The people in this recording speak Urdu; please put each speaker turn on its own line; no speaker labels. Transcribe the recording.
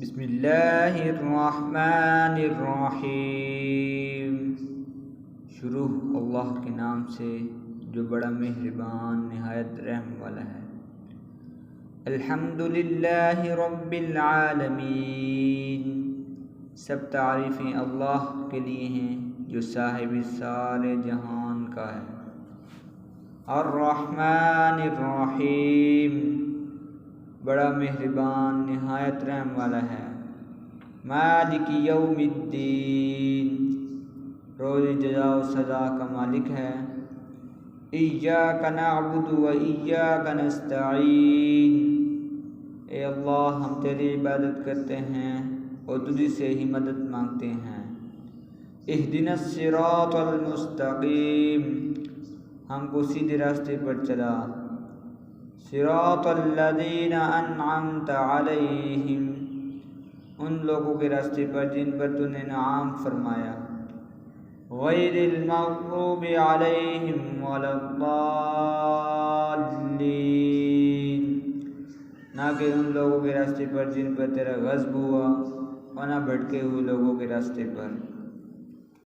بسم اللہ الرحمن الرحیم۔ شروع اللہ کے نام سے جو بڑا مہربان نہایت رحم والا ہے۔ الحمدللہ رب العالمین، سب تعریفیں اللہ کے لیے ہیں جو صاحب سارے جہان کا ہے۔ الرحمن الرحیم، بڑا مہربان نہایت رحم والا ہے۔ مالک یوم الدین، روز جزا و سزا کا مالک ہے۔ ایاک نعبد و ایاک نستعین، اے اللہ ہم تیری عبادت کرتے ہیں اور تجھ سے ہی مدد مانگتے ہیں۔ اہدنا الصراط المستقیم، ہم کو سیدھے راستے پر چلا۔ صراط الذین انعمت علیہم، ان لوگوں کے راستے پر جن پر تو نے انعام فرمایا۔ غیر المغضوب علیہم ولا الضالین، نہ کہ ان لوگوں کے راستے پر جن پر تیرا غضب ہوا اور نہ بھٹکے ہوئے لوگوں کے راستے پر۔